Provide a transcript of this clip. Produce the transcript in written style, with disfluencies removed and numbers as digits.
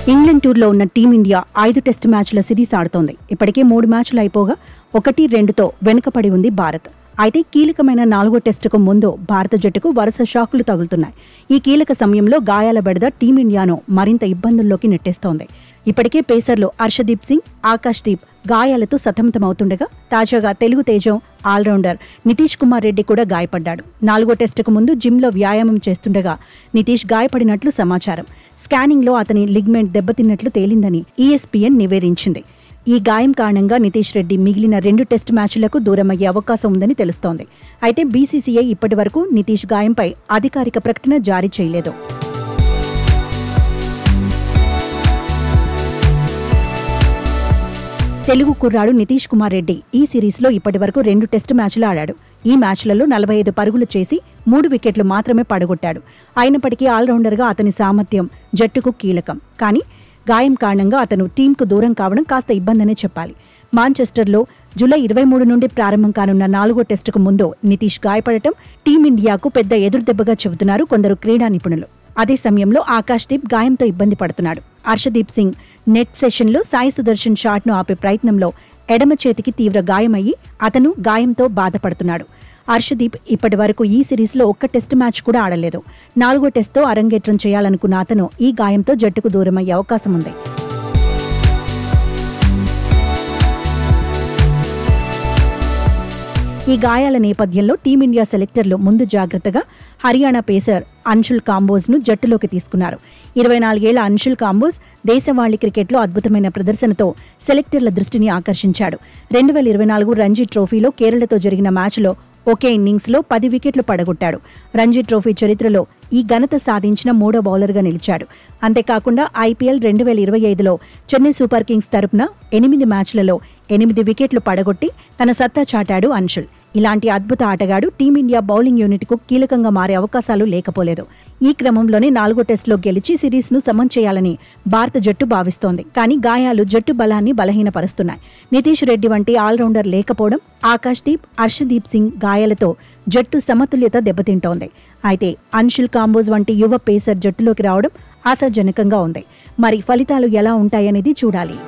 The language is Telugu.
ఇంగ్లాండ్ టూర్లో ఉన్న టీమిండియా 5 టెస్టు మ్యాచ్ల సిరీస్ ఆడుతోంది. ఇప్పటికే 3 మ్యాచ్లు అయిపోగా 1-2తో వెనుకపడి ఉంది భారత్. అయితే కీలకమైన 4వ టెస్టుకు ముందు భారత జట్టుకు వరుస షాకులు తగులుతున్నాయి. ఈ కీలక సమయంలో గాయాల బెడద టీమిండియాను మరింత ఇబ్బందుల్లోకి నెట్టేస్తోంది. ఇప్పటికే పేసర్లు హర్షదీప్ సింగ్, ఆకాశ్దీప్ గాయాలతో సతమతమవుతుండగా తాజాగా తెలుగు తేజం ఆల్రౌండర్ నితీష్ కుమార్ రెడ్డి కూడా గాయపడ్డాడు. 4వ టెస్టుకు ముందు జిమ్లో వ్యాయామం చేస్తుండగా నితీష్ గాయపడినట్లు సమాచారం. స్కానింగ్లో అతని లిగ్మెంట్ దెబ్బతిన్నట్లు తేలిందని ESPN నివేదించింది. ఈ గాయం కారణంగా నితీష్ రెడ్డి మిగిలిన 2 టెస్టు మ్యాచ్లకు దూరమయ్యే అవకాశం ఉందని తెలుస్తోంది. అయితే BCCI ఇప్పటివరకు నితీష్ గాయంపై అధికారిక ప్రకటన జారీ చేయలేదు. తెలుగు కుర్రాడు నితీష్ కుమార్ రెడ్డి ఈ సిరీస్లో ఇప్పటివరకు 2 టెస్టు మ్యాచ్లు ఆడాడు. ఈ మ్యాచ్లలో 45 పరుగులు చేసి 3 వికెట్లు మాత్రమే పడగొట్టాడు. అయినప్పటికీ ఆల్రౌండర్గా అతని సామర్థ్యం జట్టుకు కీలకం. కానీ గాయం కారణంగా అతను టీంకు దూరం కావడం కాస్త ఇబ్బందనే చెప్పాలి. మాంచెస్టర్లో జూలై 23 నుండి ప్రారంభం కానున్న 4వ టెస్టుకు ముందు నితీష్ గాయపడటం టీమిండియాకు పెద్ద ఎదురుదెబ్బగా చెబుతున్నారు కొందరు క్రీడా నిపుణులు. అదే సమయంలో ఆకాశ్దీప్ గాయంతో ఇబ్బంది పడుతున్నాడు. హర్షదీప్ సింగ్ నెట్ సెషన్లో సాయి సుదర్శన్ షాట్ను ఆపే ప్రయత్నంలో ఎడమ చేతికి తీవ్ర గాయమయ్యి అతను గాయంతో బాధపడుతున్నాడు. హర్షదీప్ ఇప్పటి వరకు ఈ సిరీస్లో 1 టెస్టు మ్యాచ్ కూడా ఆడలేదు. 4వ టెస్టుతో అరంగేట్రం చేయాలనుకున్న అతను ఈ గాయంతో జట్టుకు దూరమయ్యే అవకాశం ఉంది. ఈ గాయాల నేపథ్యంలో టీమిండియా సెలెక్టర్లు ముందు జాగ్రత్తగా హర్యానా పేసర్ అన్షుల్ కాంబోజ్ను జట్టులోకి తీసుకున్నారు. 24 ఏళ్ల అన్షుల్ కాంబోజ్ దేశవాళీ క్రికెట్లో అద్భుతమైన ప్రదర్శనతో సెలెక్టర్ల దృష్టిని ఆకర్షించాడు. 2024 రంజీ ట్రోఫీలో కేరళతో జరిగిన మ్యాచ్లో ఒకే ఇన్నింగ్స్లో 10 వికెట్లు పడగొట్టాడు. రంజీ ట్రోఫీ చరిత్రలో ఈ ఘనత సాధించిన 3వ బౌలర్గా నిలిచాడు. అంతేకాకుండా IPL 2025లో చెన్నై సూపర్ కింగ్స్ తరపున 8 మ్యాచ్లలో 8 వికెట్లు పడగొట్టి తన సత్తా చాటాడు అన్షుల్. ఇలాంటి అద్భుత ఆటగాడు టీమిండియా బౌలింగ్ యూనిట్కు కీలకంగా మారే అవకాశాలు లేకపోలేదు. ఈ క్రమంలోనే 4వ టెస్టులో గెలిచి సిరీస్ను సమం చేయాలని భారత జట్టు భావిస్తోంది. కానీ గాయాలు జట్టు బలాన్ని బలహీనపరుస్తున్నాయి. నితీష్ రెడ్డి వంటి ఆల్రౌండర్ లేకపోవడం, ఆకాశ్దీప్, హర్షదీప్ సింగ్ గాయాలతో జట్టు సమతుల్యత దెబ్బతింటోంది. అయితే అన్షుల్ కాంబోజ్ వంటి యువ పేసర్ జట్టులోకి రావడం ఆశాజనకంగా ఉంది. మరి ఫలితాలు ఎలా ఉంటాయనేది చూడాలి.